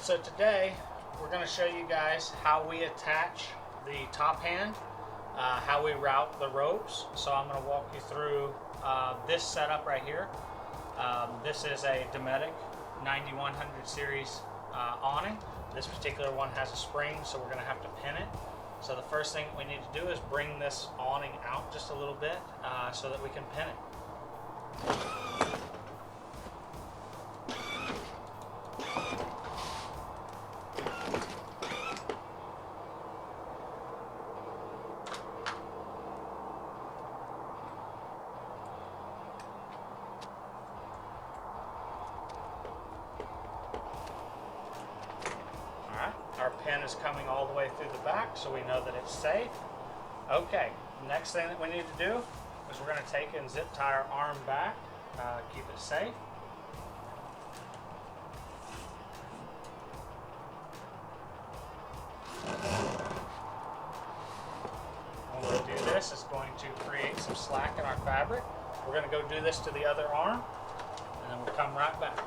So today we're going to show you guys how we attach the top hand, how we route the ropes. So I'm going to walk you through this setup right here. This is a Dometic 9100 series awning. This particular one has a spring, so we're going to have to pin it. So the first thing we need to do is bring this awning out just a little bit so that we can pin it. Our pin is coming all the way through the back, so we know that it's safe. Okay, next thing that we need to do is we're going to take and zip tie our arm back, keep it safe. When we do this, it's going to create some slack in our fabric. We're going to go do this to the other arm, and then we'll come right back.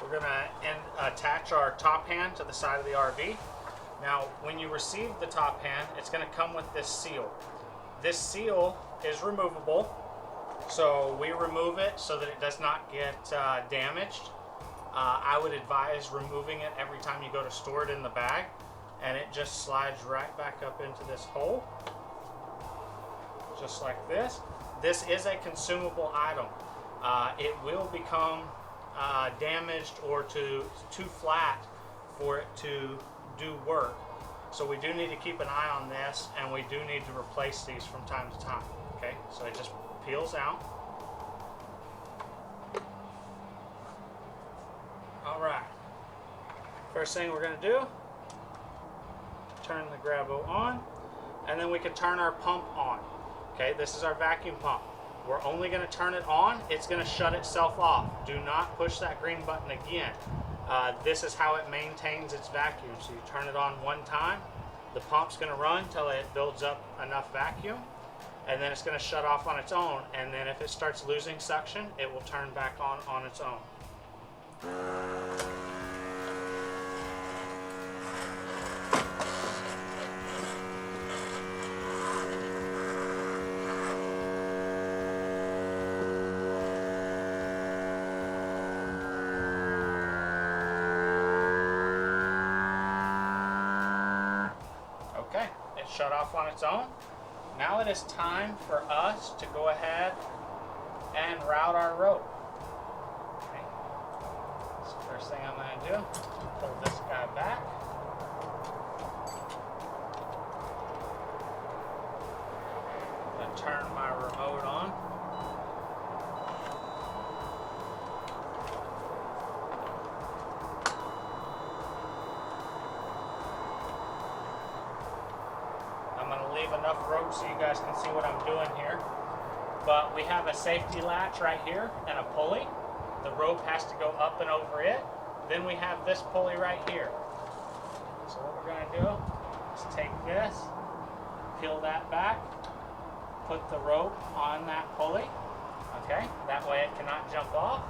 We're going to attach our top hand to the side of the RV. Now, when you receive the top hand, it's going to come with this seal. This seal is removable, so we remove it so that it does not get damaged. I would advise removing it every time you go to store it in the bag, and it just slides right back up into this hole, just like this. This is a consumable item. It will become damaged or too flat for it to do work. So we do need to keep an eye on this, and we do need to replace these from time to time. Okay, so it just peels out. Alright, first thing we're going to do, turn the GRABO on, and then we can turn our pump on. Okay, this is our vacuum pump. We're only going to turn it on. It's going to shut itself off. Do not push that green button again. This is how it maintains its vacuum. So you turn it on one time. The pump's going to run until it builds up enough vacuum. And then it's going to shut off on its own. And then if it starts losing suction, it will turn back on its own. Okay, it shut off on its own. Now it is time for us to go ahead and route our rope. Okay. So first thing I'm going to do, pull this guy back. I'm going to turn my remote on. Leave enough rope so you guys can see what I'm doing here. But we have a safety latch right here and a pulley. The rope has to go up and over it. Then we have this pulley right here. So what we're going to do is take this, peel that back, put the rope on that pulley. Okay, that way it cannot jump off.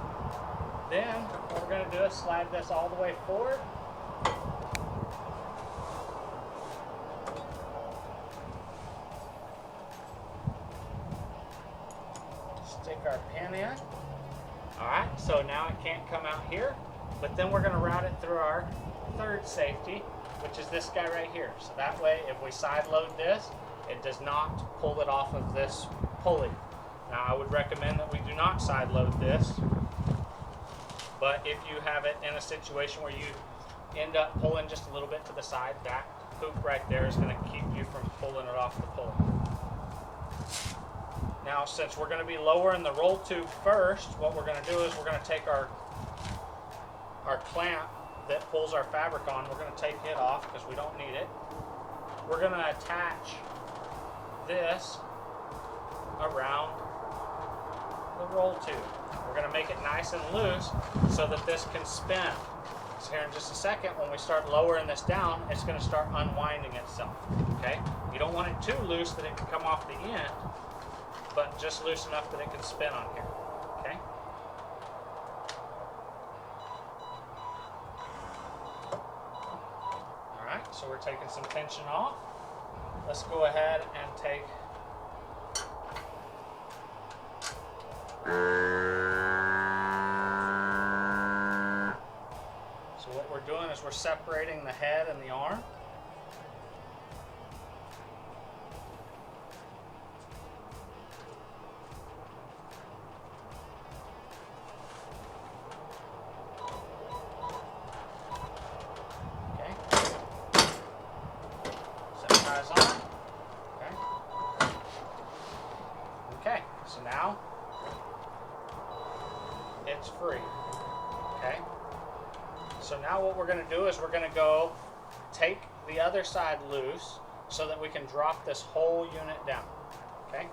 Then what we're going to do is slide this all the way forward. Stick our pin in. Alright, so now it can't come out here, but then we're going to route it through our third safety, which is this guy right here. So that way, if we side load this, it does not pull it off of this pulley. Now I would recommend that we do not side load this, but if you have it in a situation where you end up pulling just a little bit to the side, that hoop right there is going to keep you from pulling it off the pulley. Now, since we're going to be lowering the roll tube first, what we're going to do is we're going to take our clamp that pulls our fabric on, we're going to take it off because we don't need it. We're going to attach this around the roll tube. We're going to make it nice and loose so that this can spin. So here in just a second, when we start lowering this down, it's going to start unwinding itself. Okay? You don't want it too loose that it can come off the end. but just loose enough that it can spin on here. Okay? Alright, so we're taking some tension off. Let's go ahead and take so what we're doing is we're separating the head and the arm. On. Okay, so now it's free. Okay, so now what we're going to do is we're going to go take the other side loose so that we can drop this whole unit down. Okay.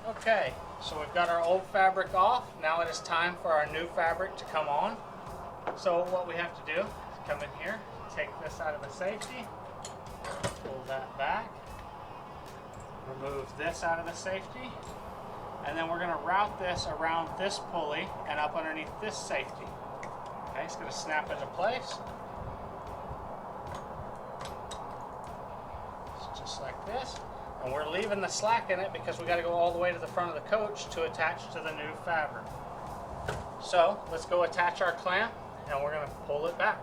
Okay, so we've got our old fabric off. Now it is time for our new fabric to come on. So what we have to do is come in here, take this out of the safety, pull that back, remove this out of the safety, and then we're going to route this around this pulley and up underneath this safety. Okay, it's going to snap into place. So just like this. And we're leaving the slack in it because we got to go all the way to the front of the coach to attach to the new fabric. So let's go attach our clamp and we're going to pull it back.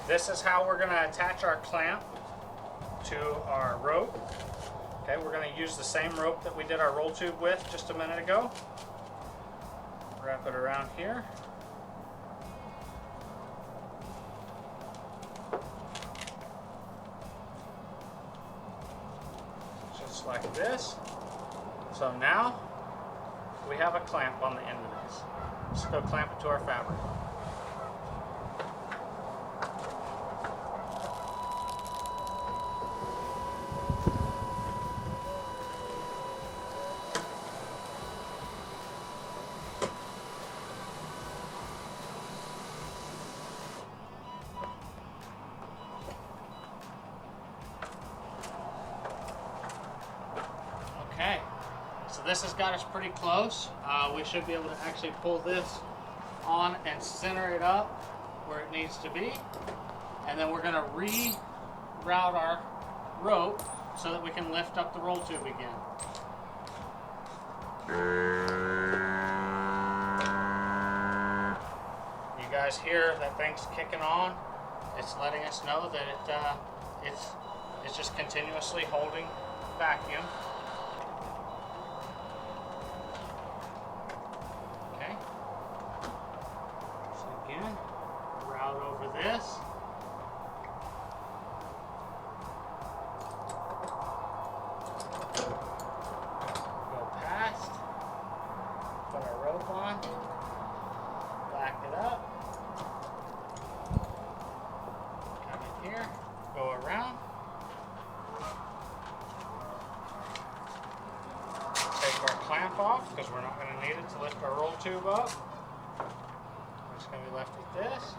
This is how we're going to attach our clamp to our rope. Okay, we're going to use the same rope that we did our roll tube with just a minute ago. Wrap it around here. Just like this. So now we have a clamp on the end of this. Let's go clamp it to our fabric. Okay, so this has got us pretty close. We should be able to actually pull this on and center it up where it needs to be. And then we're going to reroute our rope so that we can lift up the roll tube again. You guys hear that thing's kicking on? It's letting us know that it's just continuously holding vacuum. Okay. So again, route over this. Go past. Put our rope on. Back it up. Come in here. Go around. Take our clamp off because we're not going to need it to lift our roll tube up. We're just going to be left with this.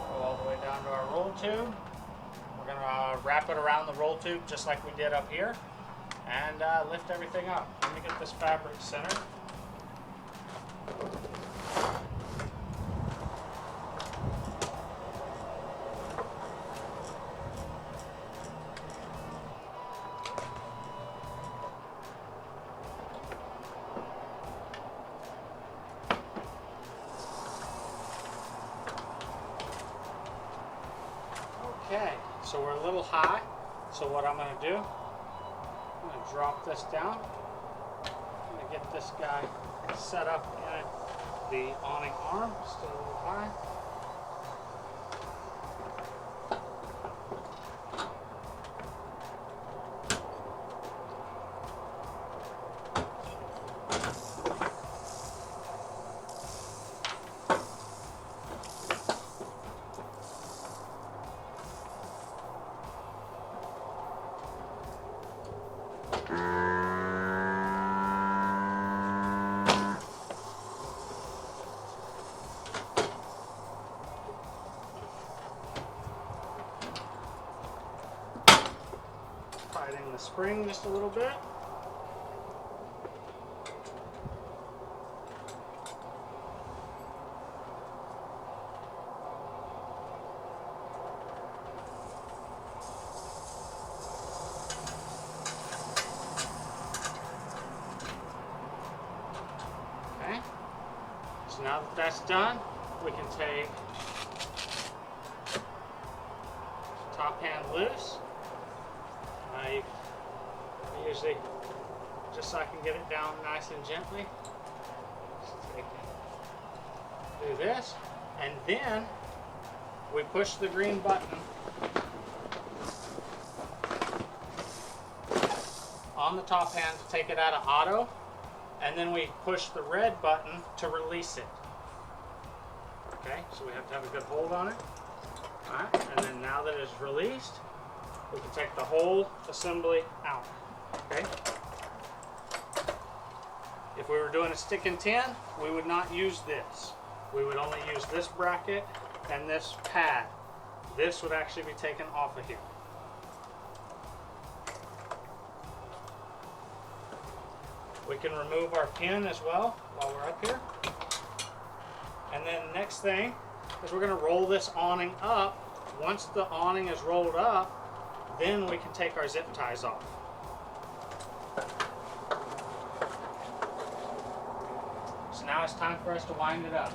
Go all the way down to our roll tube. We're going to wrap it around the roll tube just like we did up here and lift everything up. Let me get this fabric centered. So we're a little high. So what I'm going to do, I'm going to drop this down. I'm going to get this guy set up in the awning arm, still a little high. Tightening the spring just a little bit. Okay, so now that that's done, we can take top hand loose. I usually, just so I can get it down nice and gently, do this, and then we push the green button on the top hand to take it out of auto, and then we push the red button to release it. Okay, so we have to have a good hold on it. Alright, and then now that it's released, we can take the whole assembly out. Okay? If we were doing a stick and tin, we would not use this. We would only use this bracket and this pad. This would actually be taken off of here. We can remove our pin as well while we're up here. And then the next thing is we're going to roll this awning up. Once the awning is rolled up, then we can take our zip ties off. So now it's time for us to wind it up.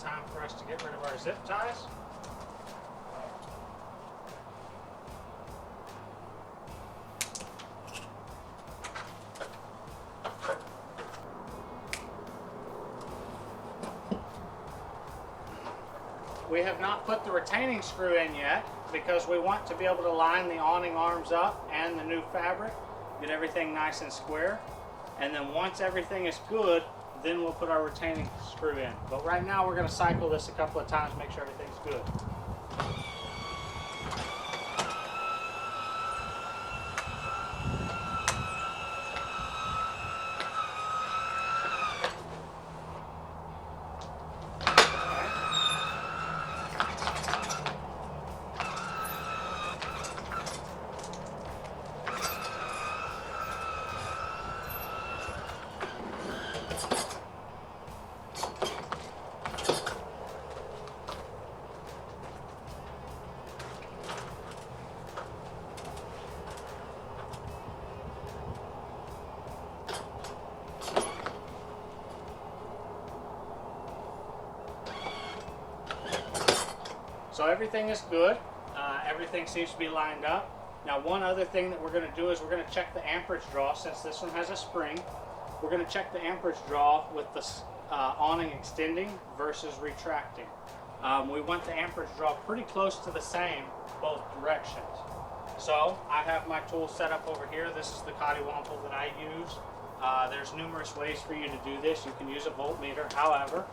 Time for us to get rid of our zip ties. We have not put the retaining screw in yet because we want to be able to line the awning arms up and the new fabric, get everything nice and square, and then once everything is good, then we'll put our retaining screw in. But right now we're going to cycle this a couple of times, make sure everything's good. So everything is good. Everything seems to be lined up. Now one other thing that we're going to do is we're going to check the amperage draw. Since this one has a spring, we're going to check the amperage draw with the awning extending versus retracting. We want the amperage draw pretty close to the same both directions. So I have my tool set up over here. This is the cottywomple that I use There's numerous ways for you to do this. You can use a voltmeter, however,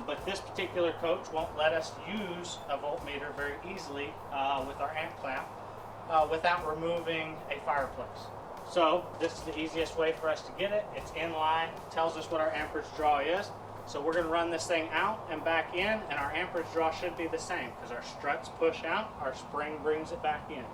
but this particular coach won't let us use a voltmeter very easily with our amp clamp without removing a fireplace. So this is the easiest way for us to get it. It's in line, tells us what our amperage draw is. So we're going to run this thing out and back in, and our amperage draw should be the same because our struts push out, our spring brings it back in.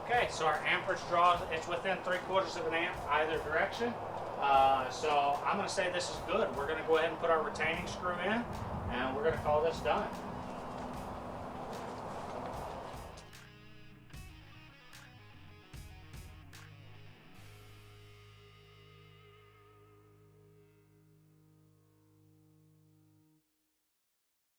Okay, so our amperage draw, it's within 3/4 of an amp either direction. So I'm going to say this is good. We're going to go ahead and put our retaining screw in, and we're going to call this done.